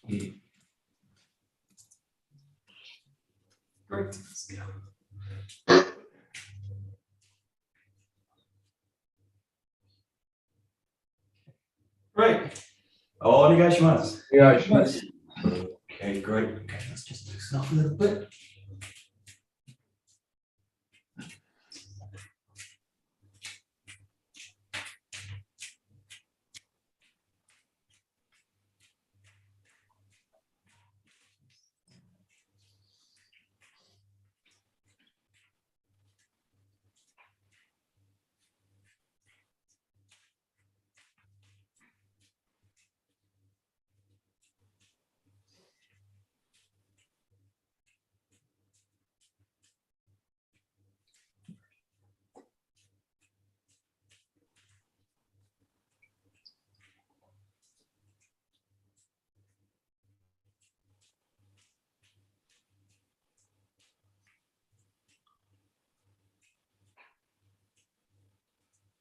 Great. Let's go. Right. Onegaishimasu. Yes. Okay, great. Okay, let's just loosen up a little bit.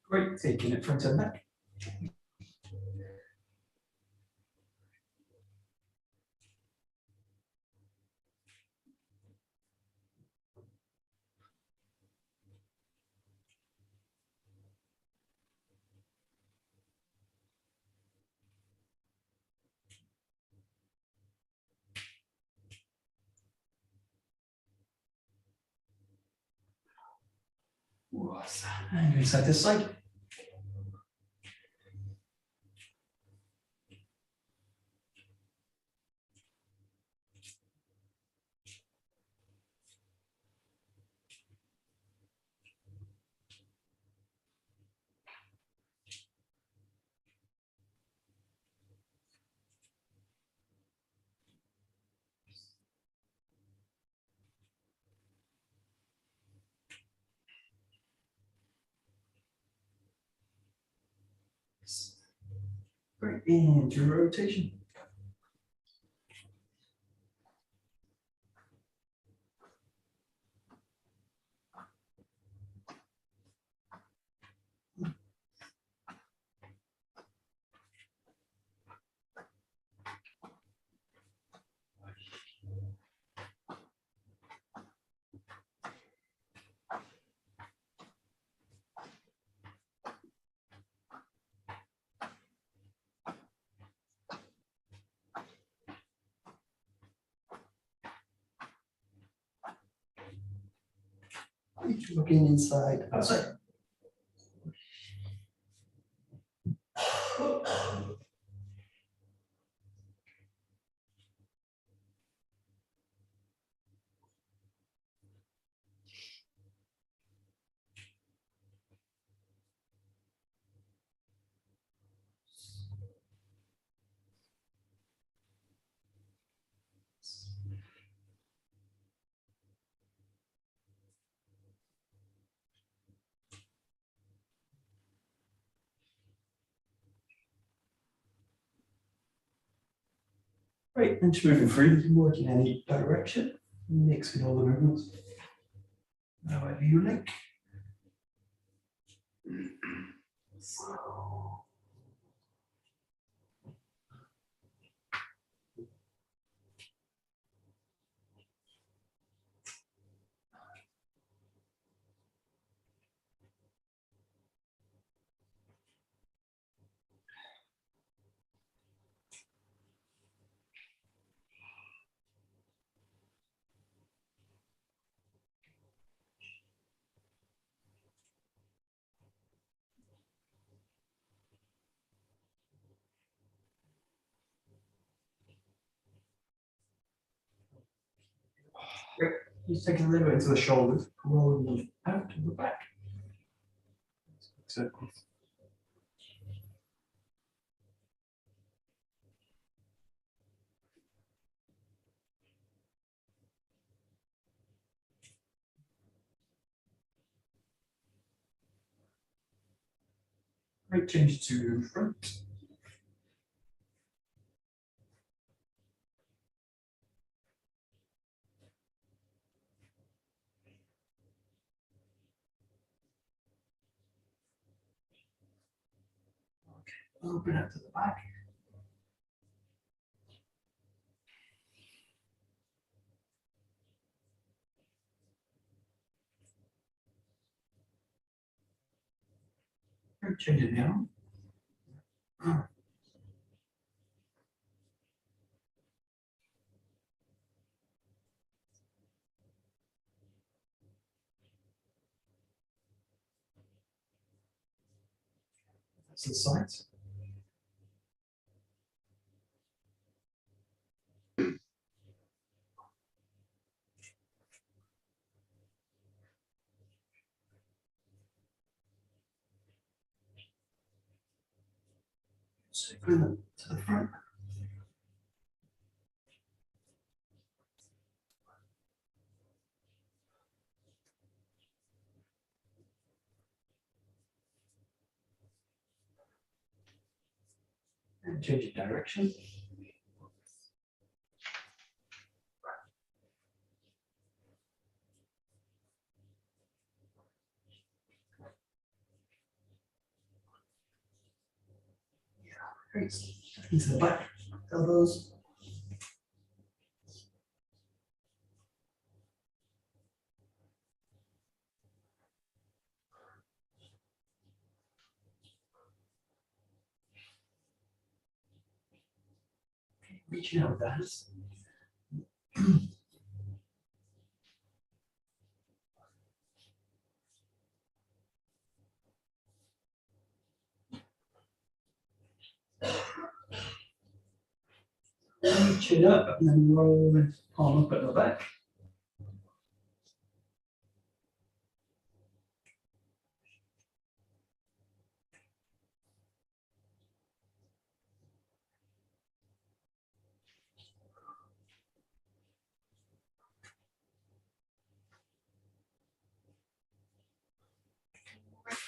Great, taking it front and back. And inside this side. Great, into rotation. Each looking inside, outside. Right, and just moving through, you can work in any direction, mixing all the movements, however you like. Great. Just take a little bit into the shoulders, rolling them out to the back. Circles. Great, change to front. Okay, open up to the back. Change it now. That's the sides. So bring them to the front. And change your direction. Great. Into the back, elbows. Reaching out with the hands. Reach it up and then roll the palm up at the back.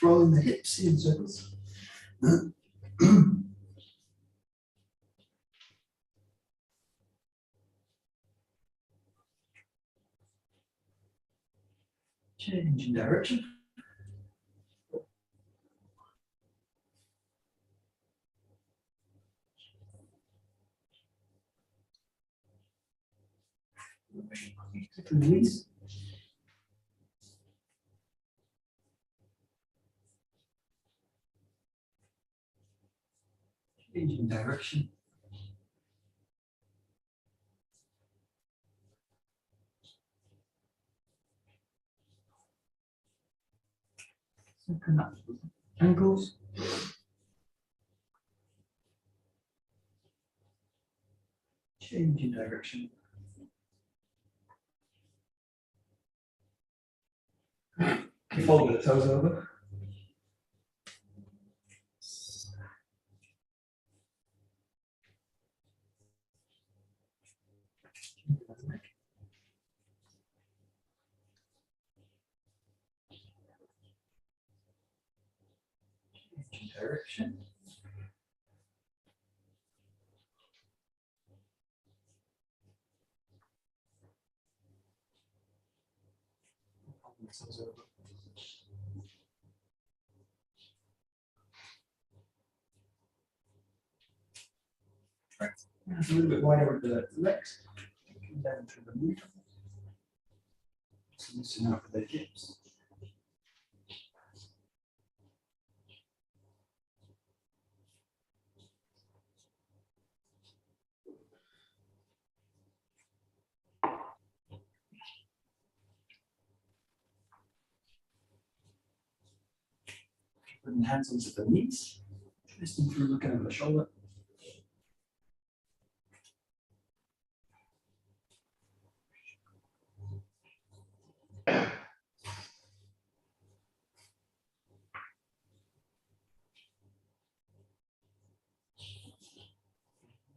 Rolling the hips in circles. Change in direction. Release. Change in direction. Second up. Ankles. Change in direction. Fold the toes over. Change in direction. Fold the toes over. Right. Now it's a little bit wider with the legs. Come down to the knee. So loosen up with the hips. Putting hands onto the knees. Twisting through, looking over the shoulder.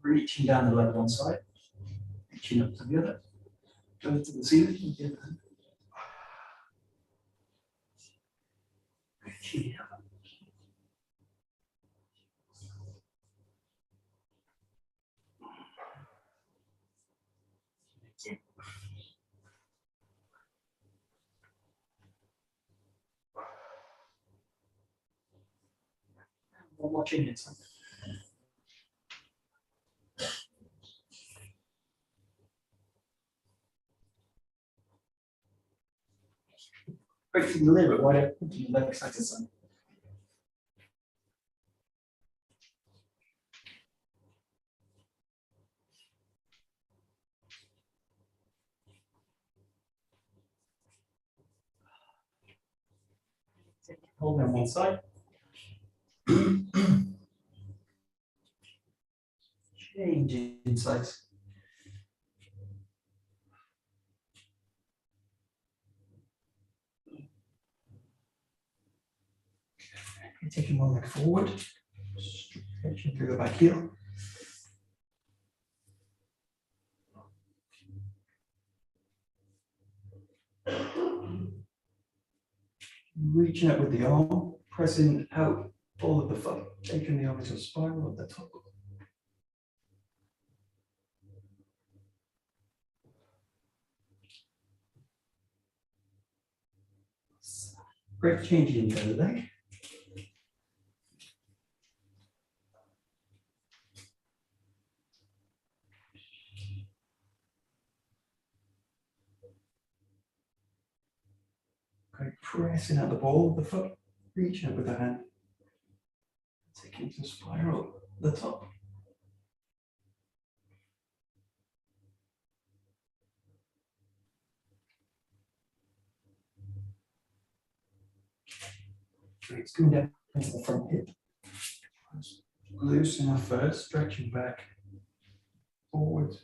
Reaching down the leg one side, reaching up to the other, going to the ceiling with the other hand. Reaching up. One more chin inside. Breaking a little bit wider, putting the leg side to side. Hold on one side. Change in size. Okay, taking one leg forward, stretching through the back heel. Reaching up with the arm, pressing out all of the foot, taking the arm into a spiral at the top. Great, changing the leg. Great, pressing out the ball of the foot, reaching up with the hand, taking it to a spiral at the top. Great, it's coming down into the front hip. Loosen our first, stretching back, forward.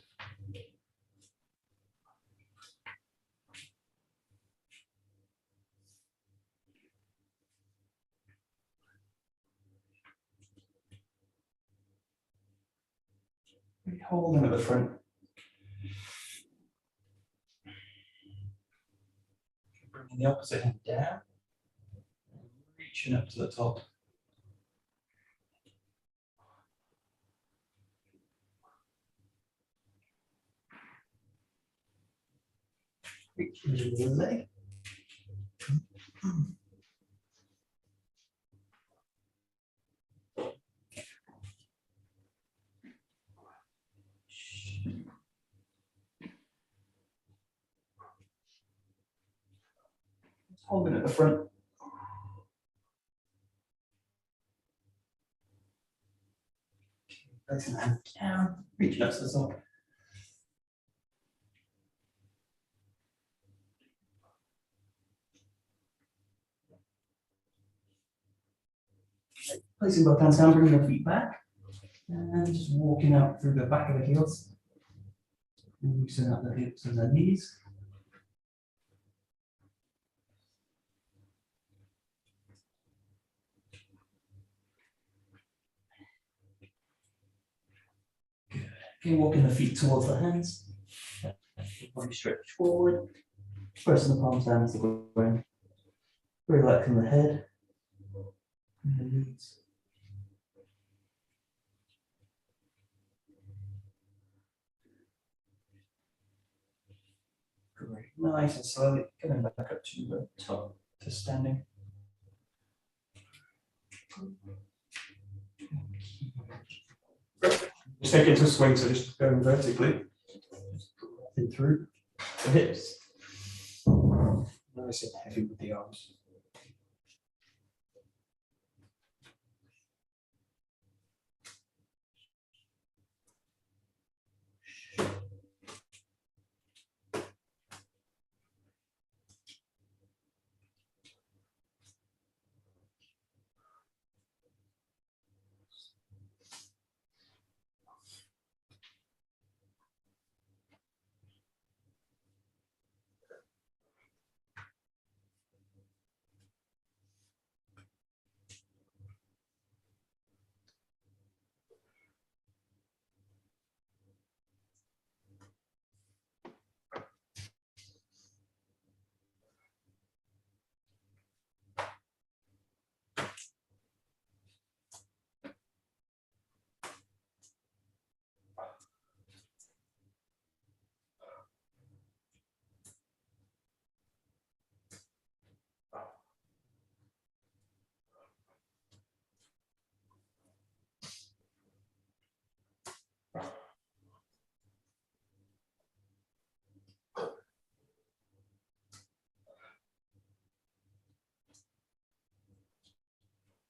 Hold them at the front. Bringing the opposite hand down, reaching up to the top. Reaching to the leg. Holding at the front. Placing the hand down, reaching up to the top. Placing both hands down, bringing your feet back. And just walking out through the back of the heels. Loosen up the hips and the knees. Okay, walking the feet towards the hands. Body stretch forward. Pressing the palms down to the ground. Relaxing the head. And the knees. Great. Nice and slowly coming back up to the top, to standing. Just take it to a swing, so just going vertically. In through the hips. Nice and heavy with the arms.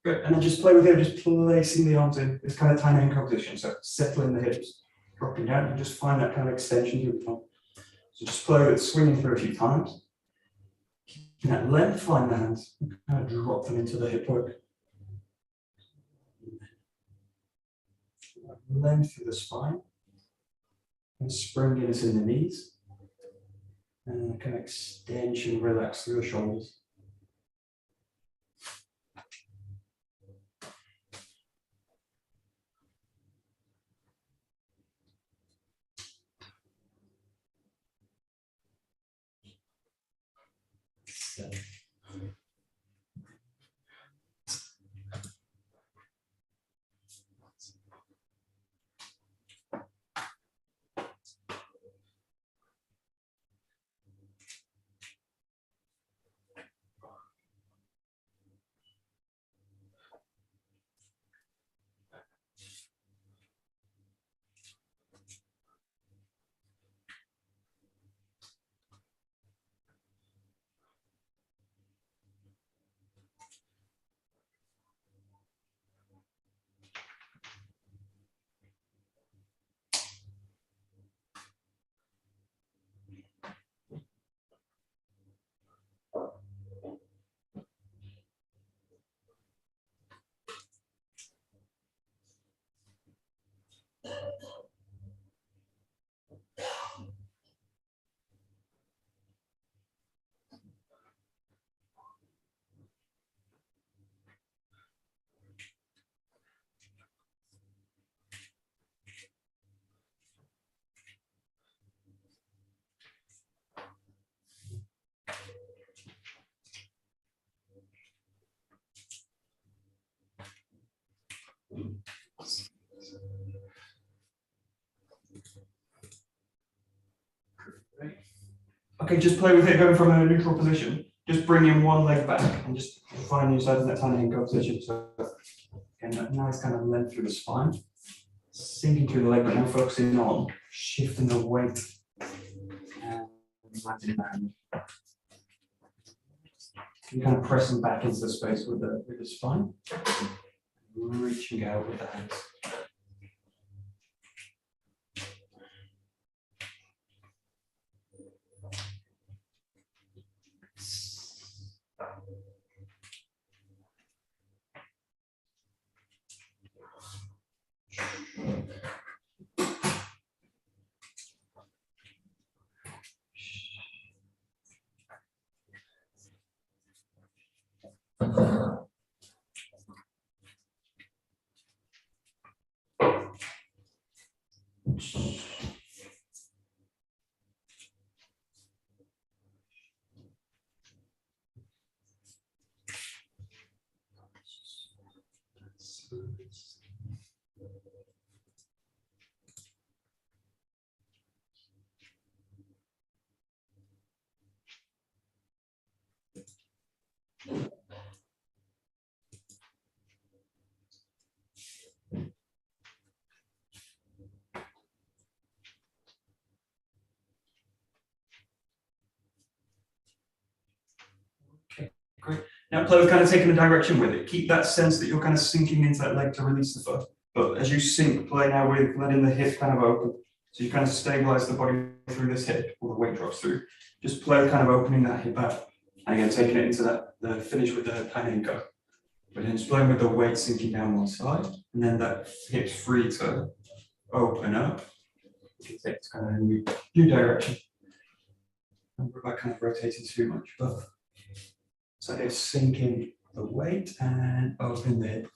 Good, and then just play with it, just placing the arms in this kind of tiny ankle position, so settling the hips, dropping down, and just find that kind of extension through the front. So just play with it, swinging through a few times. And at length, find the hands, kind of drop them into the hip poke. Length through the spine. And spring in the knees. And kind of extension, relax through the shoulders. Okay, just play with it going from a neutral position. Just bring in one leg back and just find yourself in that tiny ankle position. So again, that nice kind of length through the spine. Sinking through the leg, but now focusing on shifting the weight and landing in the hand. You're kind of pressing back into the space with the spine. Reaching out with the hands. Great. Now play with kind of taking a direction with it. Keep that sense that you're kind of sinking into that leg to release the foot. But as you sink, play now with letting the hip kind of open. So you kind of stabilize the body through this hip, or the weight drops through. Just play with kind of opening that hip out. And again, taking it into the finish with the panenko. But then just playing with the weight sinking down one side. And then that hip's free to open up. You can take it kind of in a new direction. Don't worry about kind of rotating too much, but so it's sinking the weight and open the hip.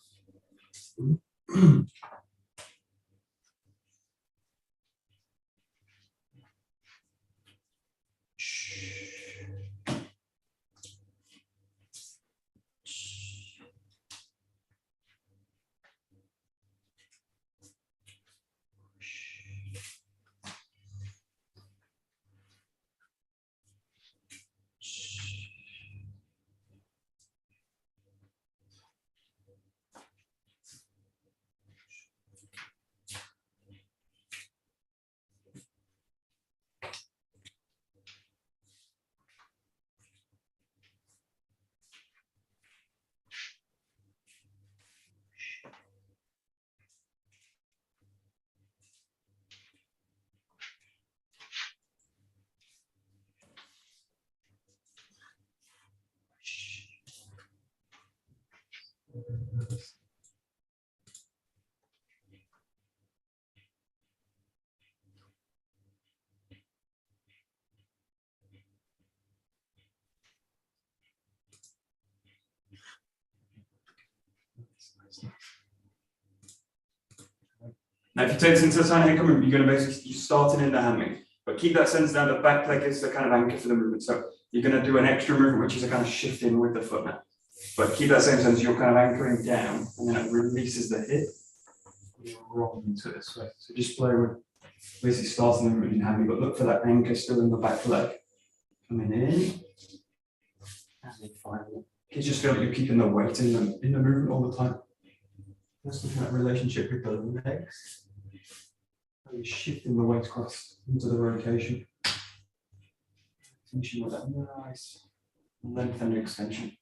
Now, if you take this into a tiny anchor movement, you're going to basically, you're starting in the hammy, but keep that sense down. The back leg is the kind of anchor for the movement. So you're going to do an extra movement, which is a kind of shifting with the foot now. But keep that same sense, you're kind of anchoring down, and then it releases the hip. You're rolling into it this way. So just play with basically starting the movement in hammy, but look for that anchor still in the back leg. Coming in. And then finally, you just feel like you're keeping the weight in the movement all the time. Just looking at relationship with the legs. You're shifting the weight across into the rotation. Finishing with that nice length and extension.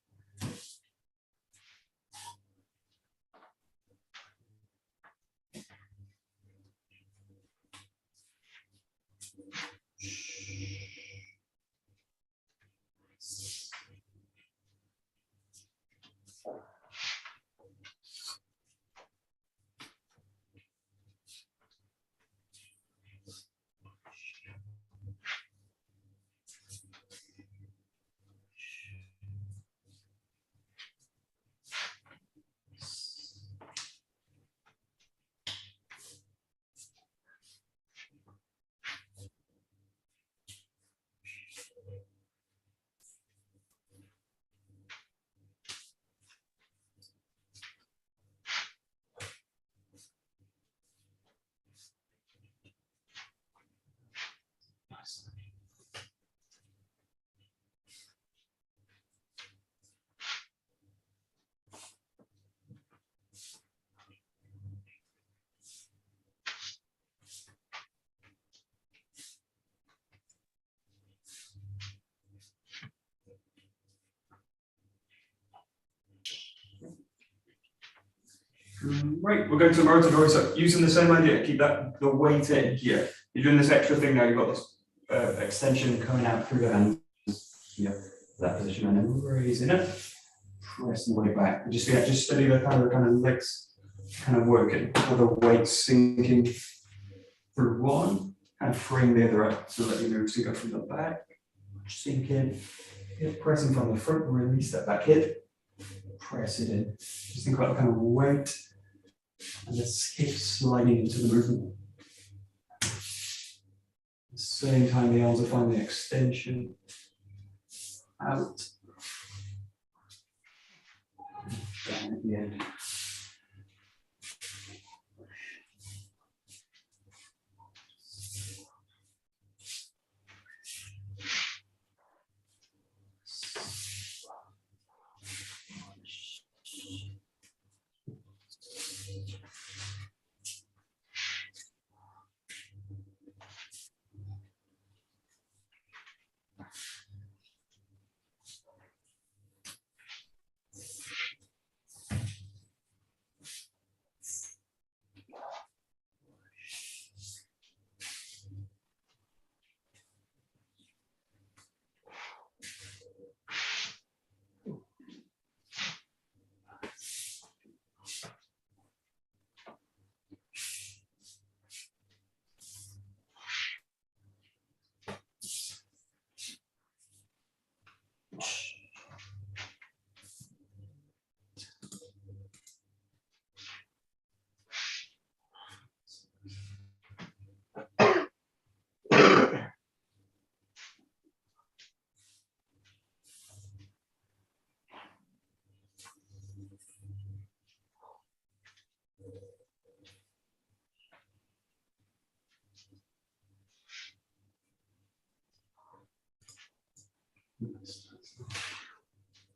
Right, we're going to Morotodori. So using the same idea, keep that the weight in here. You're doing this extra thing now. You've got this extension coming out through the hands. Here, that position, and then raising it, pressing the weight back. Just steady the kind of legs, kind of working, with the weight sinking through one, and freeing the other up. So let you move. So you go from the back, sink in, hip pressing from the front, release that back hip, press it in. Just think about the kind of weight. And the hip sliding into the movement. At the same time, the arms are finding extension out. Down at the end.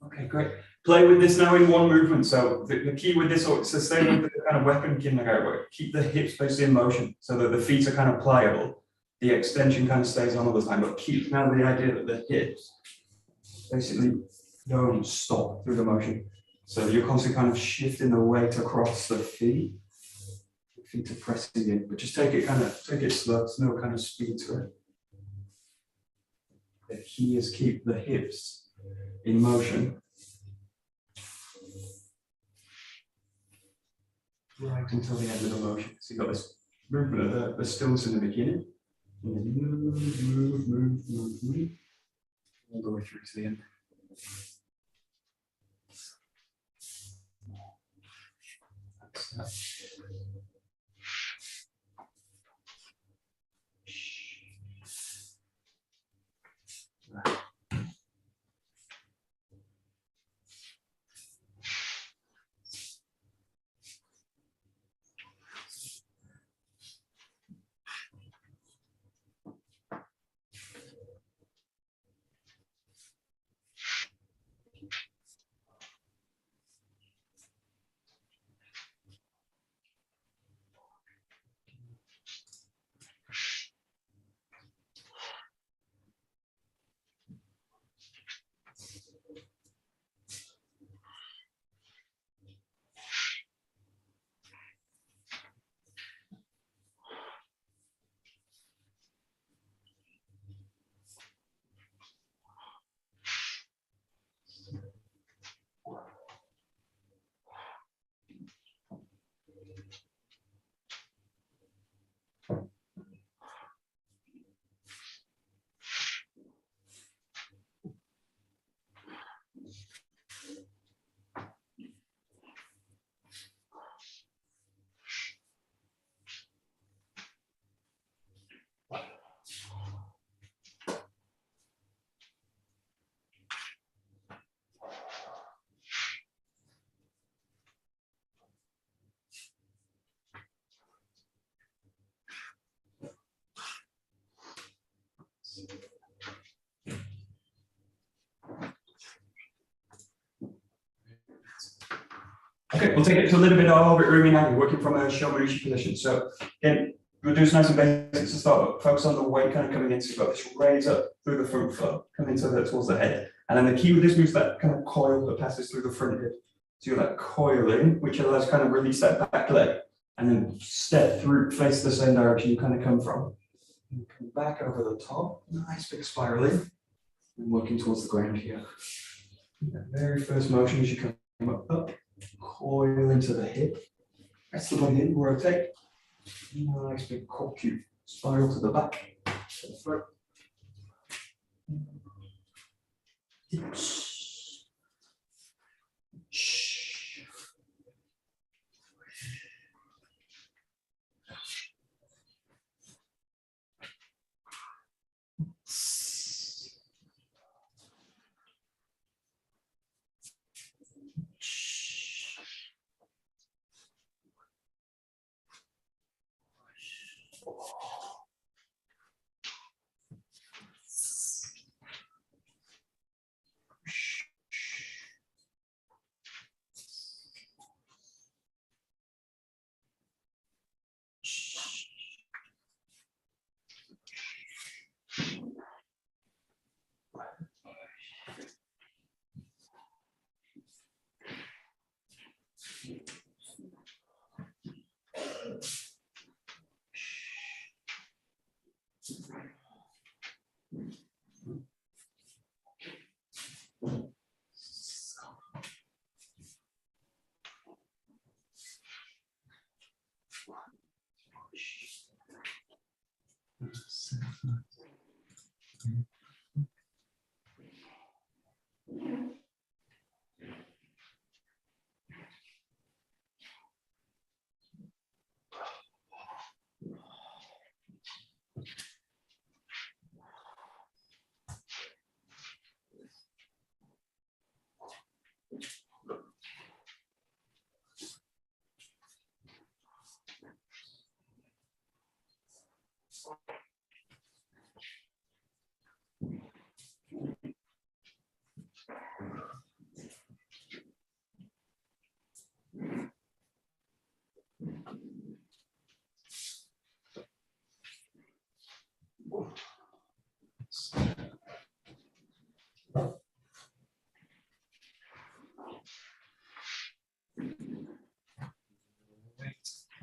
Okay, great. Play with this now in one movement. So the key with this, it's the same with the kind of weapon kinnagai work. Keep the hips basically in motion so that the feet are kind of pliable. The extension kind of stays on all the time, but keep now the idea that the hips basically don't stop through the motion. So you're constantly kind of shifting the weight across the feet. The feet are pressing in, but just take it slow. There's no kind of speed to it. The key is keep the hips in motion. Right until the end of the motion. So you've got this movement of the stillness in the beginning. And then move. All the way through to the end. That's that. Okay, we'll take it to a little bit of 𝒂𝒂𝒏𝒈 now. You're working from a 𝒊𝒂𝒏𝒈 position. So again, we'll do this nice and basic to start, but focus on the weight kind of coming in. So you've got this raise up through the front foot, coming towards the head. And then the key with this move is that kind of coil that passes through the front hip. So you're like coiling, which allows kind of release that back leg, and then step through, face the same direction you kind of come from. And come back over the top, nice big spiraling, and working towards the ground here. The very first motion as you come up, coil into the hip, press the body in, rotate. Nice big 𝒂𝒄𝒄𝒄 spiral to the back, to the throat.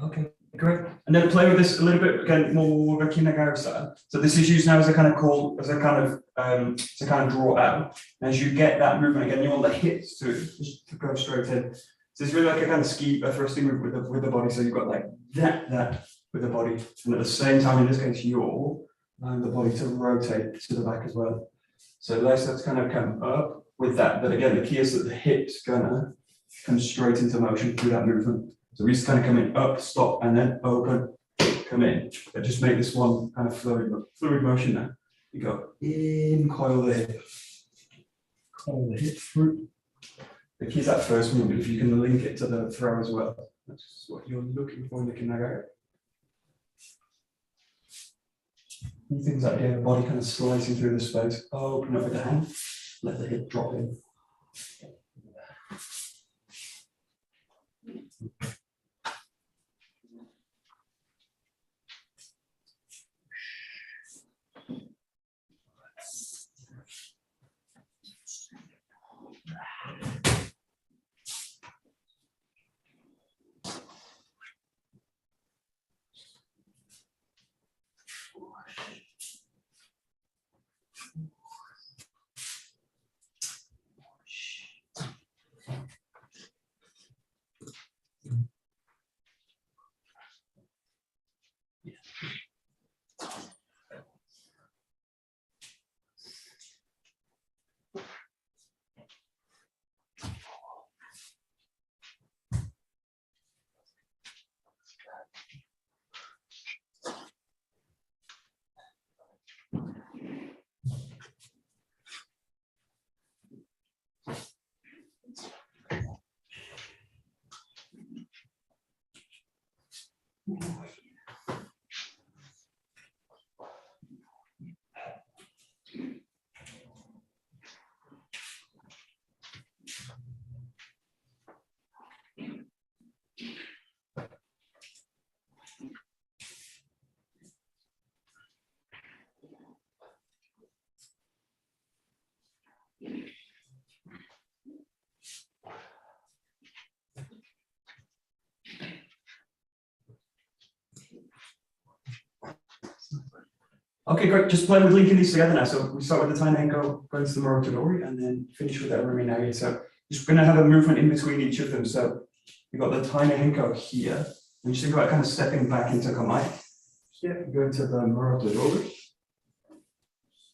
Okay, great. And then play with this a little bit again, more of a kinagari style. So this is used now as a kind of call, as a kind of draw out. And as you get that movement again, you want the hips to go straight in. So it's really like a kind of a thrusting move with the body. So you've got like that with the body, and at the same time, in this case, you're allowing the body to rotate to the back as well. So let's kind of come up with that. But again, the key is that the hips gonna come straight into motion through that movement. So we just kind of come in, up, stop, and then open, come in. But just make this one kind of fluid motion now. You go in, coil the hip through. The key is that first movement. If you can link it to the throw as well, that's what you're looking for in the kinagari. Things like the body kind of slicing through the space. Open up with the hand, let the hip drop in. Okay, great. Just play with linking these together now. So we start with the tiny henko, going to the morotodori, and then finish with that ruminagi. So just going to have a movement in between each of them. So you've got the tiny henko here. And just think about kind of stepping back into kamai. Yeah, go to the morotodori.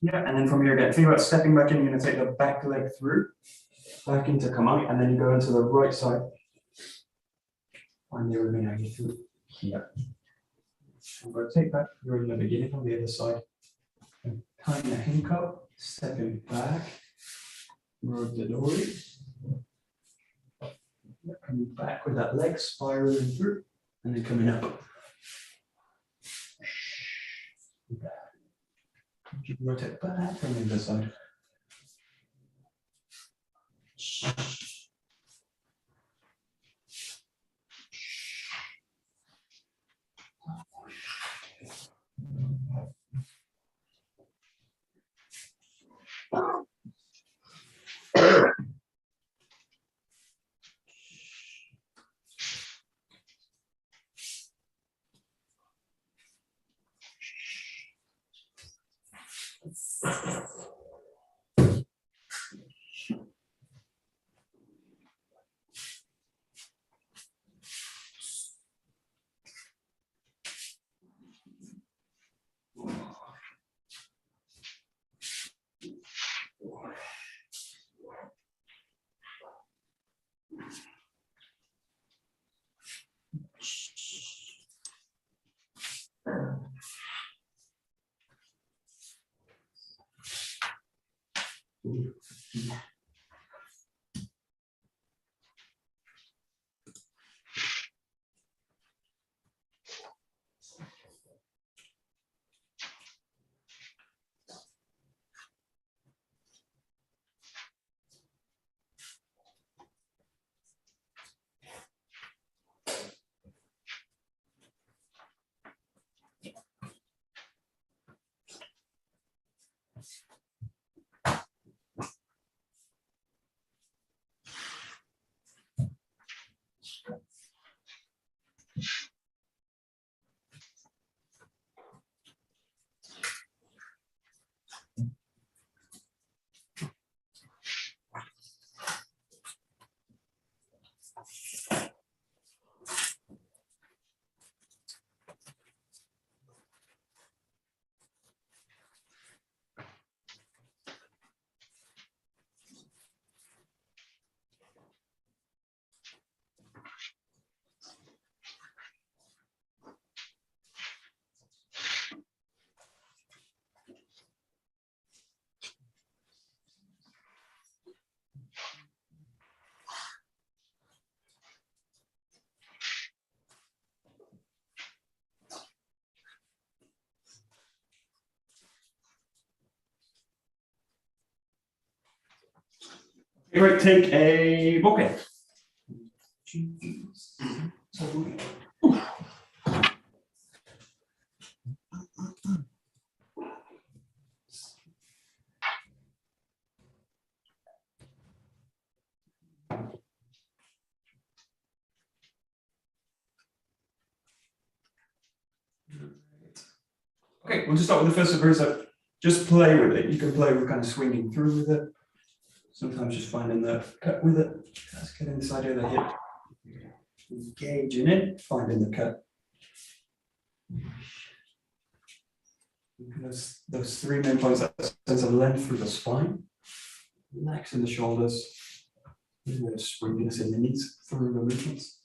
Yeah, and then from here again, think about stepping back in. You're going to take the back leg through, back into kamai, and then you go into the right side. And the ruminagi through here. I'm going to take that through in the beginning on the other side. Tiny henko, stepping back, morotodori. Coming back with that leg, spiraling through, and then coming up. Rotate back from the other side. Great, take a bokeh. Okay, we'll just start with the first verse. So just play with it. You can play with kind of swinging through with it. Sometimes just finding the cut with it. Let's get inside of the hip. Engaging it, finding the cut. Those three main points, that sense of length through the spine, relaxing the shoulders, a bit of springiness in the knees through the movements.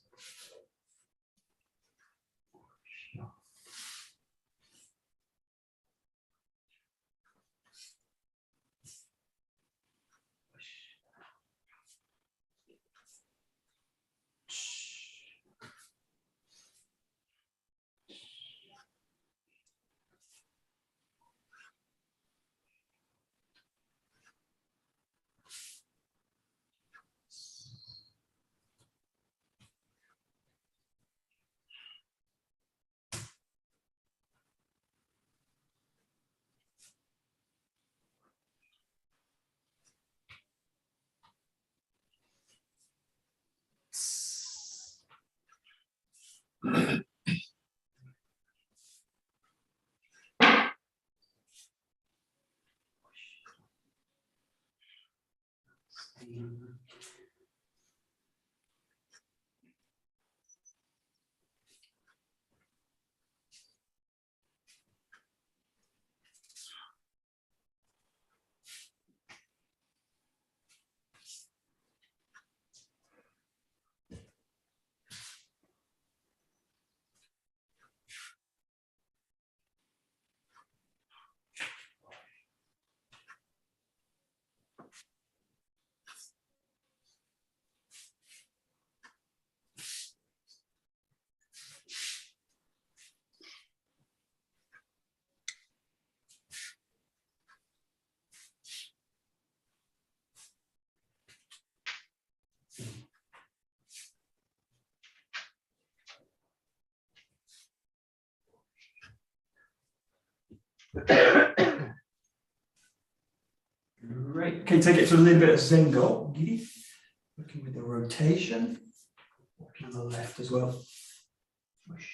Great. Okay, take it to a little bit of 𝒍𝒊𝒂𝒕. Working with the rotation. Working on the left as well. Push.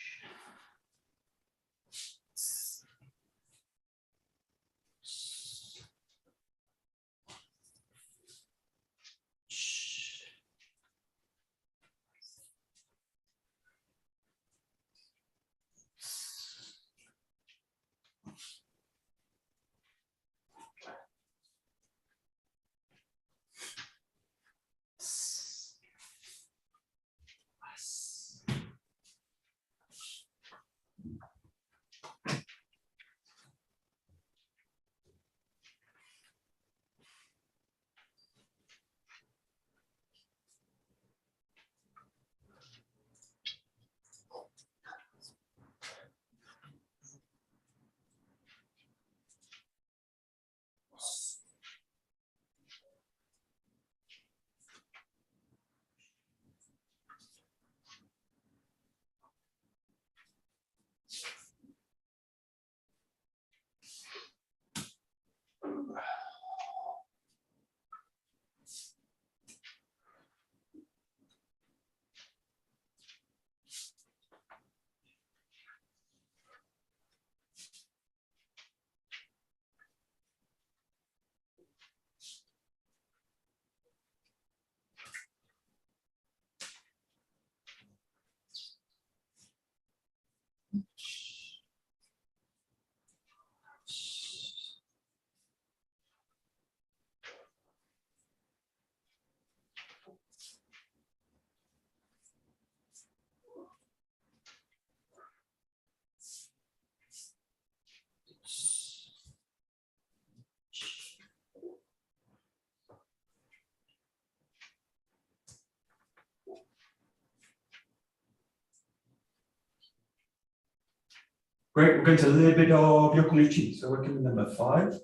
Great, we're going to a little bit of 𝒂𝒂𝒕𝒂. So working with number 5.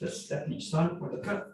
Let's step each time with a cut.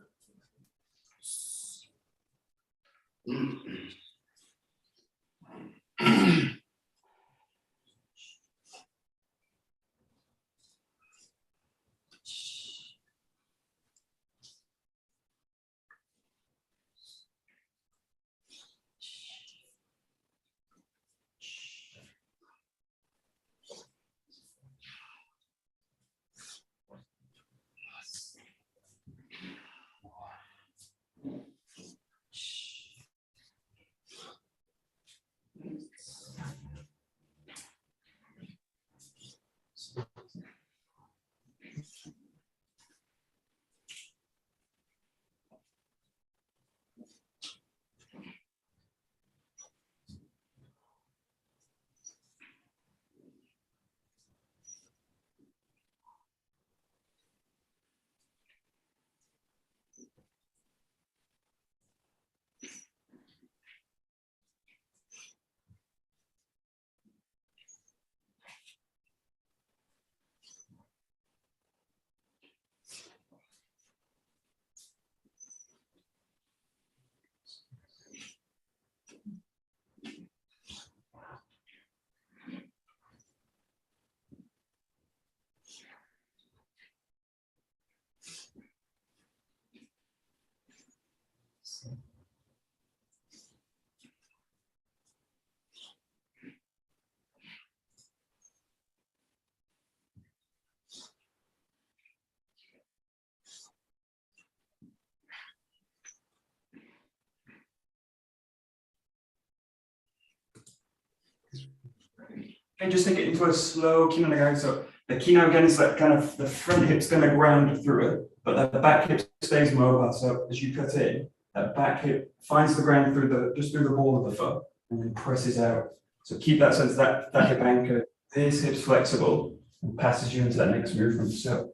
Okay, just take it into a slow 𝒂𝒂𝒂𝒂. So the 𝒂𝒂 again is that kind of the front hip's going to ground through it, but the back hip stays mobile. So as you cut in, that back hip finds the ground through the ball of the foot and then presses out. So keep that sense that hip anchor. This hip's flexible and passes you into that next movement. So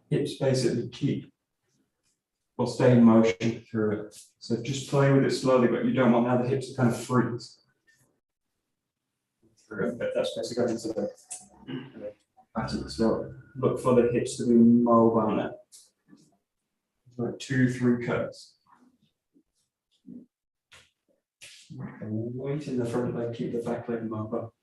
hips basically will stay in motion through it. So just play with it slowly, but you don't want now the hips to kind of freeze. But that's basically going into the pattern. So look for the hips to be mobile now. Like 2-3 cuts. And weight in the front leg, keep the back leg mobile.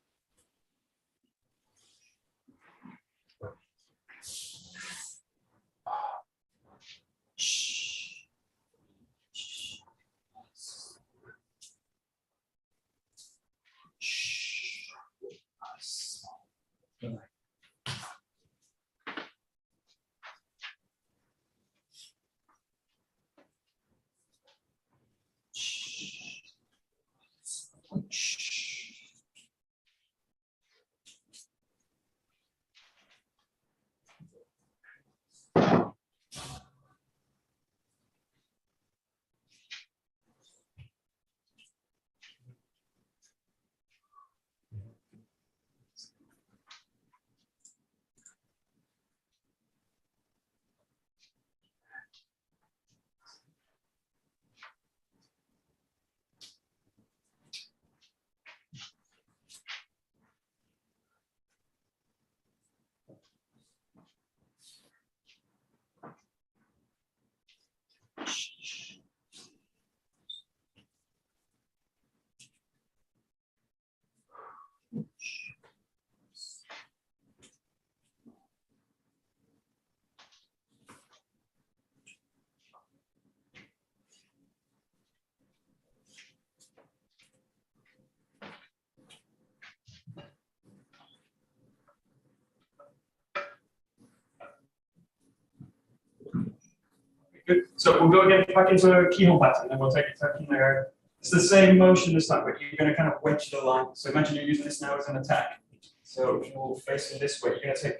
Good. So we'll go again back into a keyhole pattern and we'll take it to 𝒂𝒂𝒂𝒂. It's the same motion this time, but you're going to kind of wedge the line. So imagine you're using this now as an attack. So you're facing this way. You're going to take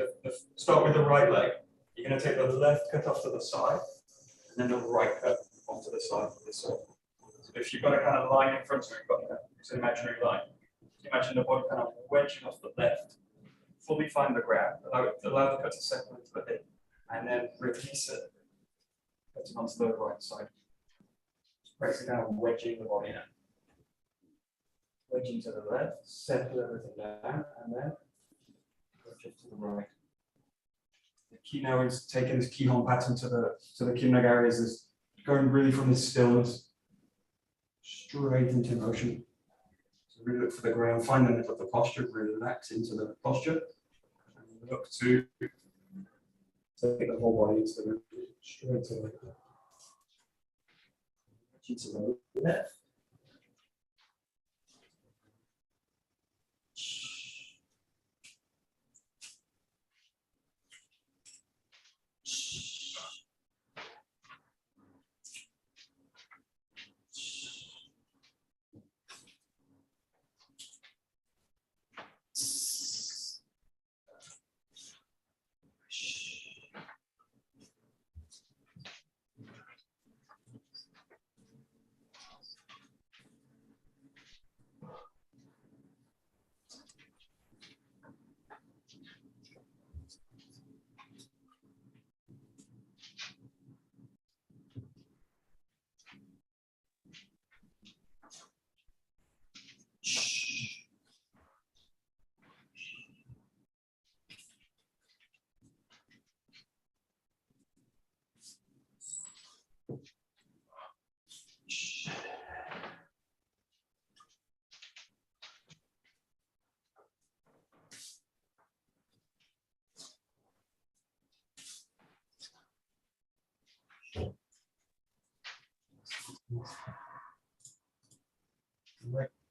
start with the right leg. You're going to take the left cut off to the side, and then the right cut onto the side of this circle. So if you've got a kind of line in front of you, you've got it's an imaginary line. Imagine the body kind of wedging off the left, fully find the ground, allow the cut to settle into the hip, and then release it. Put it onto the right side. Basically kind of wedging the body in. Wedging to the left, settle everything down, and then wedge it to the right. The key now is taking this 𝒂𝒂𝒂𝒂 pattern to the 𝒂𝒂𝒂𝒂𝒂𝒂 is this going really from this stillness straight into motion. So really look for the ground, find the middle of the posture, relax into the posture, and look to take the whole body into the straight to the left.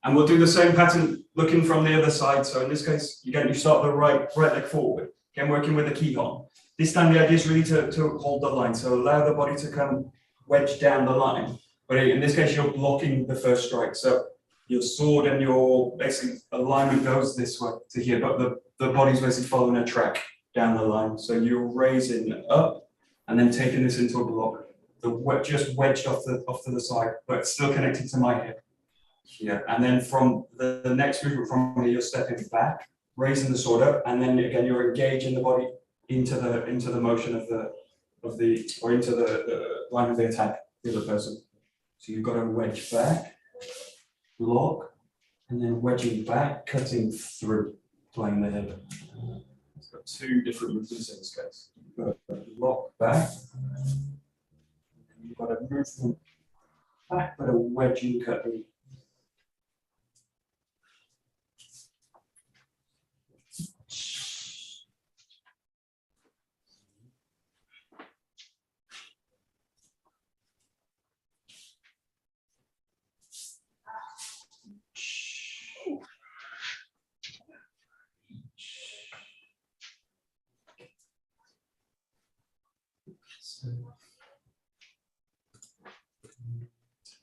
And we'll do the same pattern looking from the other side. So in this case, again, you start the right leg forward, again, working with the 𝒂𝒂𝒂𝒂𝒂. This time the idea is really to hold the line. So allow the body to come wedge down the line. But in this case, you're blocking the first strike. So your sword and your basically alignment goes this way to here, but the body's basically following a track down the line. So you're raising up and then taking this into a block. Just wedged off to the side, but still connected to my hip. Here. And then from the next movement from here, you're stepping back, raising the sword up, and then again you're engaging the body into the motion of the or into the line of the attack of the other person. So you've got to wedge back, block, and then wedging back, cutting through, playing the hip. It's got two different movements in this case. You've got to block back, and you've got to move them back, but a wedging cutting.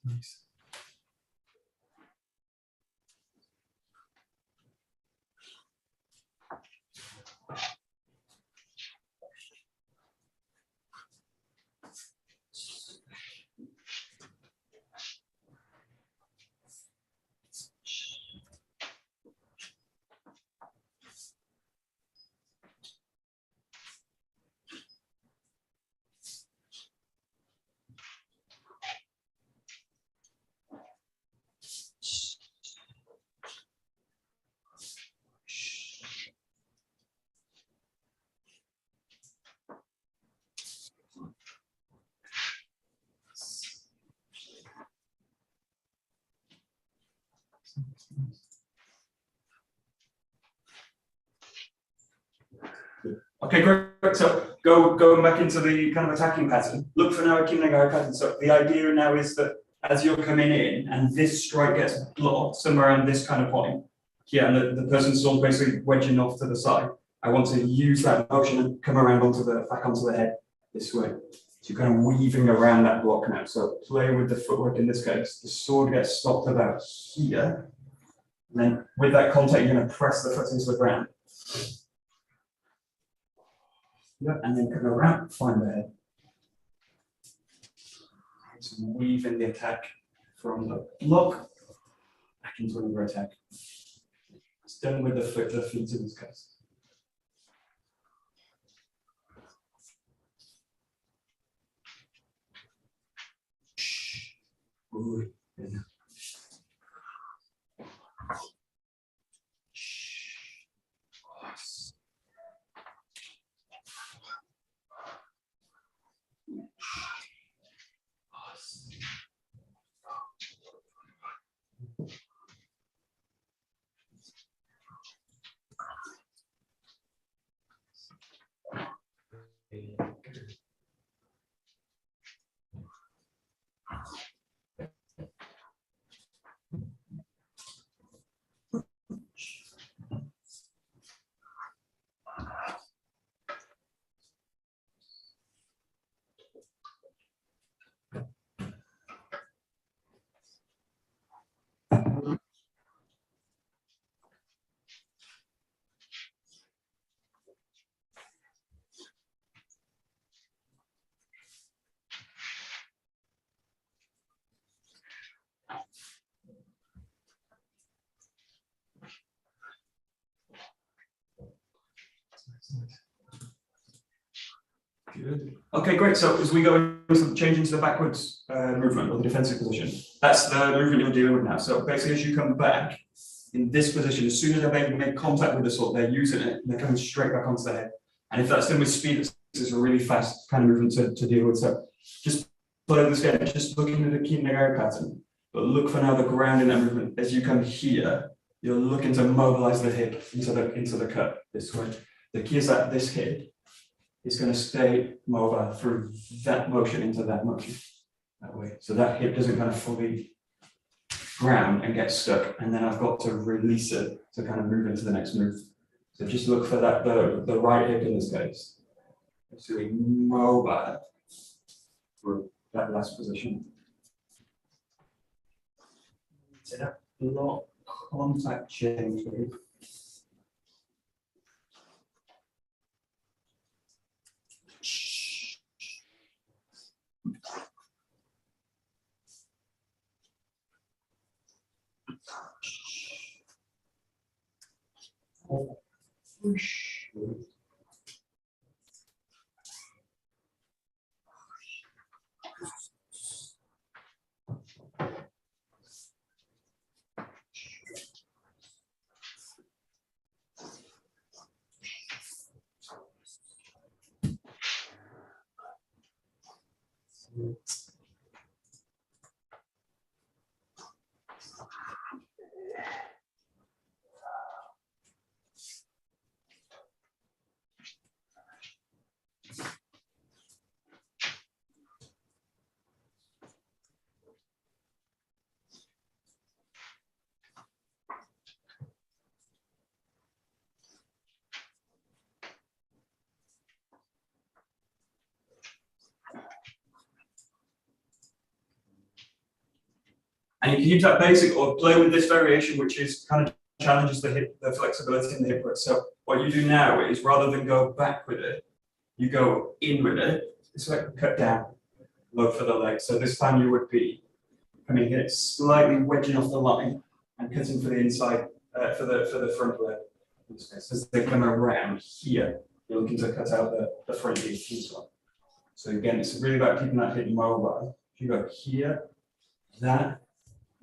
Nice. Okay, great. So going back into the kind of attacking pattern, look for now a Kinagari pattern. So the idea now is that as you're coming in and this strike gets blocked somewhere around this kind of point, here, and the person's still basically wedging off to the side, I want to use that motion and come around back onto the head this way. So you're kind of weaving around that block now. So play with the footwork in this case. The sword gets stopped about here. And then with that contact, you're going to press the foot into the ground. Yep, and then come around, find the head. So weave in the attack from the block back into another attack. It's done with the feet in this case. Ooh, yeah. Good. Okay, great. So as we go into change into the backwards movement or the defensive position, that's the movement you're dealing with now. So basically, as you come back in this position, as soon as they make contact with the sword, they're using it, and they're coming straight back onto the head. And if that's done with speed, this is a really fast kind of movement to deal with. So just play this game, just looking at the Kinagari pattern, but look for now the ground in that movement. As you come here, you're looking to mobilize the hip into the cut this way. The key is that this hip is going to stay mobile through that motion into that motion that way. So that hip doesn't kind of fully ground and get stuck. And then I've got to release it to kind of move into the next move. So just look for that, the right hip in this case. So we mobile for that last position. block contact change. And you can keep that basic or play with this variation, which is kind of challenges the hip, the flexibility in the hip rest. So what you do now is rather than go back with it, you go in with it. It's like cut down, low for the leg. So this time you would be coming here, slightly wedging off the line and cutting for the inside, for the front leg. As they come around here, you're looking to cut out the front knee as well. So again, it's really about keeping that hip mobile. If you go here, that,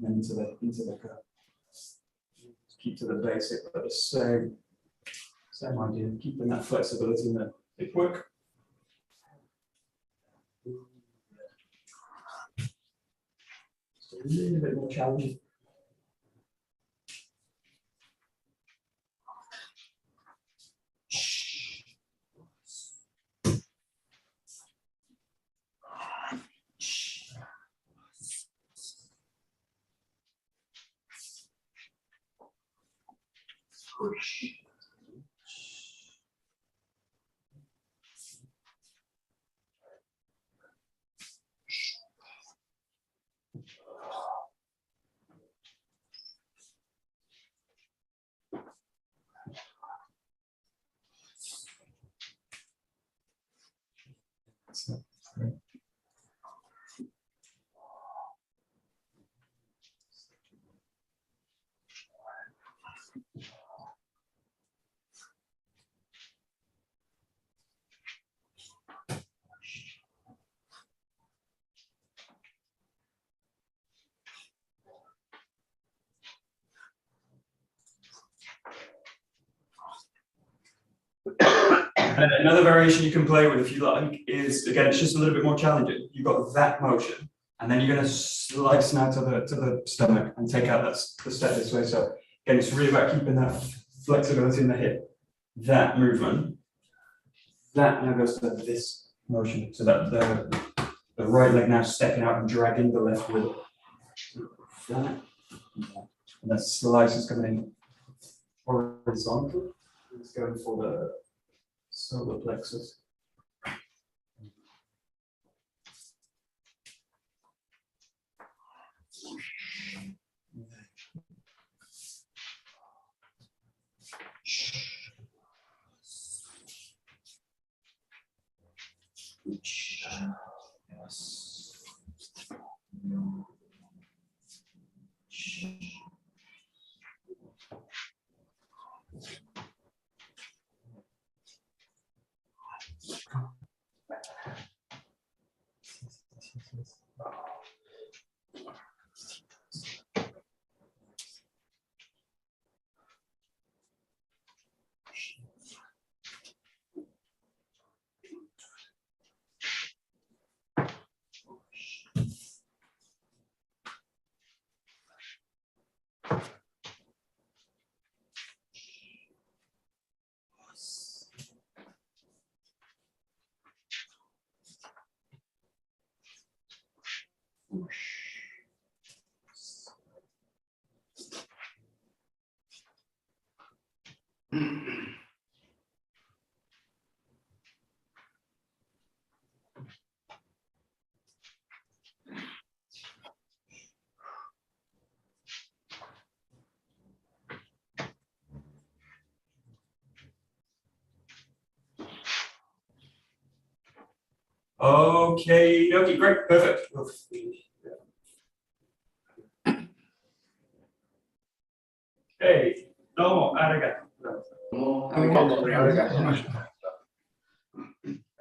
and then into the curve. Keep to the basic, but the same idea, keeping that flexibility in the hip work. So a little bit more challenging. And another variation you can play with if you like is, again, it's just a little bit more challenging. You've got that motion, and then you're going to slice now to the stomach and take out the step this way. So again, it's really about keeping that flexibility in the hip. That movement, that now goes to this motion, so that the right leg now stepping out and dragging the left with it. That, and that slice is coming in horizontal. It's going for the solar plexus. Okay, okay, great, perfect. Hey, domo arigato.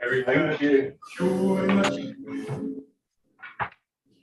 Very good. Thank you. Thank you very much.